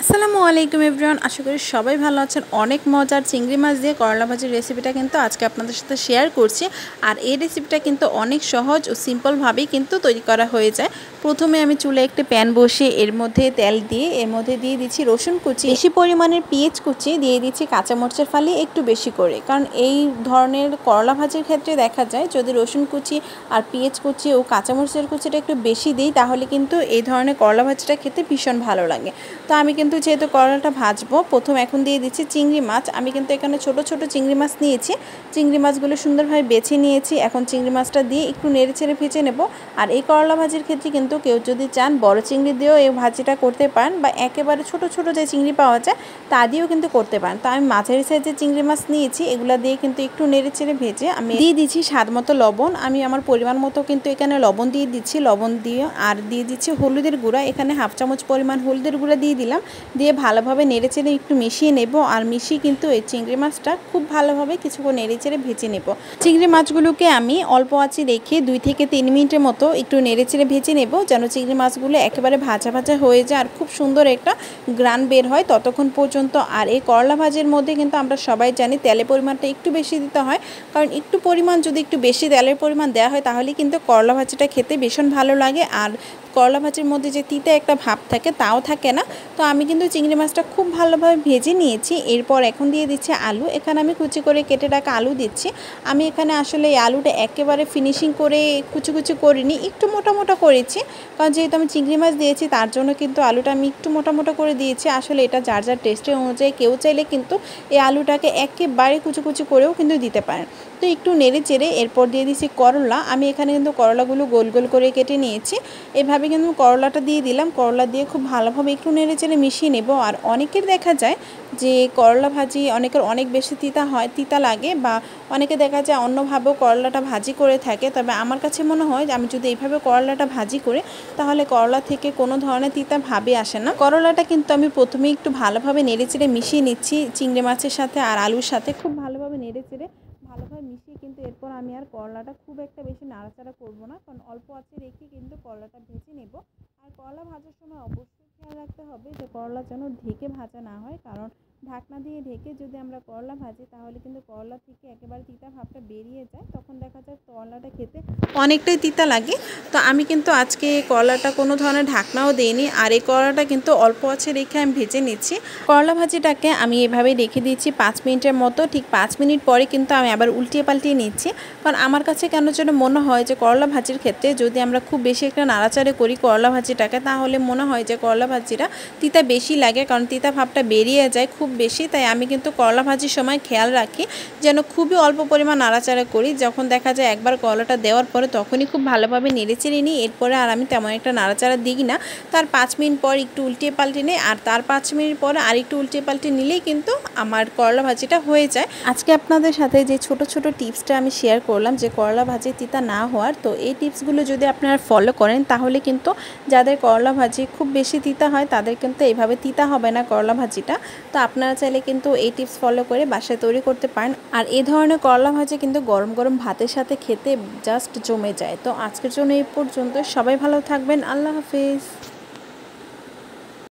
আসসালামু আলাইকুম এভরিওয়ান, আশা করি সবাই ভালো আছেন। অনেক মজার চিংড়ি মাছ দিয়ে করলা ভাজির রেসিপিটা কিন্তু আজকে আপনাদের সাথে শেয়ার করছি। আর এই রেসিপিটা কিন্তু অনেক সহজ ও সিম্পলভাবেই কিন্তু তৈরি করা হয়ে যায়। প্রথমে আমি চুলে একটি প্যান বসিয়ে এর মধ্যে তেল দিয়ে এর মধ্যে দিয়ে দিচ্ছি রসুন কুচি, বেশি পরিমাণের পেঁয়াজ কুচি দিয়ে দিচ্ছি, কাঁচামরিচের ফালি একটু বেশি করে, কারণ এই ধরনের করলা ভাজির ক্ষেত্রে দেখা যায় যদি রসুন কুচি আর পেঁয়াজ কুচি ও কাঁচামরিচের কুচিটা একটু বেশি দিই তাহলে কিন্তু এই ধরনের করলা ভাজিটা খেতে ভীষণ ভালো লাগে। তো আমি কিন্তু যেহেতু করলাটা ভাজবো, প্রথম এখন দিয়ে দিচ্ছি চিংড়ি মাছ। আমি কিন্তু এখানে ছোট ছোট চিংড়ি মাছ নিয়েছি। চিংড়ি মাছগুলো সুন্দরভাবে বেছে নিয়েছি। এখন চিংড়ি মাছটা দিয়ে একটু নেড়ে ছেড়ে ভেজে নেব। আর এই করলা ভাজির ক্ষেত্রে কিন্তু কেউ যদি চান বড় চিংড়ি দিয়েও এই ভাজিটা করতে পারেন, বা একেবারে ছোট ছোট যে চিংড়ি পাওয়া যায় তা দিয়েও কিন্তু করতে পারেন। তো আমি মাঝারি সাইজের চিংড়ি মাছ নিয়েছি, এগুলা দিয়ে কিন্তু একটু নেড়ে ছেড়ে ভেজে আমি দিয়ে দিচ্ছি স্বাদ মতো লবণ। আমি আমার পরিমাণ মতো কিন্তু এখানে লবণ দিয়ে দিচ্ছি। লবণ দিয়ে আর দিয়ে দিচ্ছি হলুদের গুঁড়া, এখানে হাফ চামচ পরিমাণ হলুদের গুঁড়া দিয়ে দিলাম। দিয়ে ভালোভাবে নেড়েচেড়ে একটু মিশিয়ে নেব। আর মিশিয়ে কিন্তু এই চিংড়ি মাছটা খুব ভালোভাবে কিছুক্ষণ নেড়েচেড়ে ভেজে নেব। চিংড়ি মাছগুলোকে আমি অল্প আঁচে রেখে 2 থেকে 3 মিনিটের মতো একটু নেড়েচেড়ে ভেজে নেব, যেন চিংড়ি মাছগুলো একেবারে ভাজা ভাজা হয়ে যায় আর খুব সুন্দর একটা গ্রান বের হয় ততক্ষণ পর্যন্ত। আর এই করলা ভাজির মধ্যে কিন্তু আমরা সবাই জানি তেলের পরিমাণটা একটু বেশি দিতে হয়, কারণ একটু পরিমাণ যদি একটু বেশি তেলের পরিমাণ দেওয়া হয় তাহলে কিন্তু করলা ভাজিটা খেতে ভীষণ ভালো লাগে। আর করলা ভাজির মধ্যে যে তিতা একটা ভাব থাকে তাও থাকে না। তো আমি কিন্তু চিংড়ি মাছটা খুব ভালোভাবে ভেজে নিয়েছি। এরপর এখন দিয়ে দিচ্ছি আলু। এখানে আমি কুচি করে কেটে রাখা আলু দিচ্ছি। আমি এখানে আসলে এই আলুটা একেবারে ফিনিশিং করে কুচি কুচি করিনি, একটু মোটা মোটা করেছি, কারণ যেহেতু আমি চিংড়ি মাছ দিয়েছি তার জন্য কিন্তু আলুটা আমি একটু মোটা মোটা করে দিয়েছি। আসলে এটা যার যার টেস্টের অনুযায়ী, কেউ চাইলে কিন্তু এই আলুটাকে একেবারে কুচি কুচি করেও কিন্তু দিতে পারেন। তো একটু নেড়ে চেড়ে এরপর দিয়ে দিচ্ছি করলা। আমি এখানে কিন্তু করলাগুলো গোল গোল করে কেটে নিয়েছি। এভাবে কিন্তু করলাটা দিয়ে দিলাম। করলা দিয়ে খুব ভালোভাবে একটু নেড়ে চেড়ে মিশিয়ে নেব। আর অনেকের দেখা যায় যে করলা ভাজি অনেকের অনেক বেশি তিতা লাগে, বা অনেকে দেখা যায় অন্যভাবেও করলাটা ভাজি করে থাকে। তবে আমার কাছে মনে হয় যে আমি যদি এইভাবে করলাটা ভাজি করে তাহলে করলা থেকে কোনো ধরনের তিতা ভাবে আসে না। করলাটা কিন্তু আমি প্রথমে একটু ভালোভাবে নেড়ে চেড়ে মিশিয়ে নিচ্ছি চিংড়ি মাছের সাথে আর আলুর সাথে, খুব ভালোভাবে নেড়ে চেড়ে ভালোভাবে মিশিয়ে কিন্তু এরপর আমি আর করলাটা খুব একটা বেশি নাড়াচাড়া করব না, কারণ অল্প আঁচে রেখে কিন্তু করলাটা ভেজে নেব। আর করলা ভাজার সময় অবশ্যই খেয়াল রাখতে হবে যে করলা যেন ঢেকে ভাজা না হয়, কারণ ঢাকনা দিয়ে ঢেকে যদি আমরা করলা ভাজি তাহলে কিন্তু করলা থেকে একেবারে তিতা ভাবটা বেরিয়ে যায়, তখন দেখা যায় করলাটা খেতে অনেকটাই তিতা লাগে। তো আমি কিন্তু আজকে করলাটা কোনো ধরনের ঢাকনাও দিইনি, আর এই করলাটা কিন্তু অল্প আঁচে রেখে আমি ভেজে নিচ্ছি। করলা ভাজিটাকে আমি এভাবেই রেখে দিচ্ছি 5 মিনিটের মতো। ঠিক 5 মিনিট পরে কিন্তু আমি আবার উল্টিয়ে পাল্টিয়ে নিচ্ছি, কারণ আমার কাছে কেন যেন মনে হয় যে করলা ভাজির ক্ষেত্রে যদি আমরা খুব বেশি একটা নাড়াচাড়া করি করলা ভাজিটাকে, তাহলে মনে হয় যে করলা ভাজিটা তিতা বেশি লাগে, কারণ তিতা ভাবটা বেরিয়ে যায় খুব বেশি। তাই আমি কিন্তু করলা ভাজির সময় খেয়াল রাখি যেন খুবই অল্প পরিমাণ নাড়াচাড়া করি। যখন দেখা যায় একবার করলাটা দেওয়ার পরে তখনই খুব ভালোভাবে নেড়েচেড়ে নিই, এরপরে আর আমি তেমন একটা নাড়াচাড়া দিই না। তার 5 মিনিট পর একটু উল্টিয়ে পাল্টে নিই, আর তার 5 মিনিট পরে আর একটু উল্টিয়ে পাল্টে নিলেই কিন্তু আমার করলা ভাজিটা হয়ে যায়। আজকে আপনাদের সাথে যে ছোট ছোট টিপসটা আমি শেয়ার করলাম যে করলা ভাজি তিতা না হওয়ার, তো এই টিপসগুলো যদি আপনারা ফলো করেন তাহলে কিন্তু যাদের করলা ভাজি খুব বেশি তিতা হয় তাদের কিন্তু এইভাবে তিতা হবে না করলা ভাজিটা। তো আপনারা চাইলে কিন্তু এই টিপস ফলো করে বাসায় তৈরি করতে পারেন। আর এই ধরনের করলা ভাজি কিন্তু গরম গরম ভাতের সাথে খেতে জাস্ট জমে যায়। তো আজকের জন্য এই পর্যন্ত, সবাই ভালো থাকবেন। আল্লাহ হাফিজ।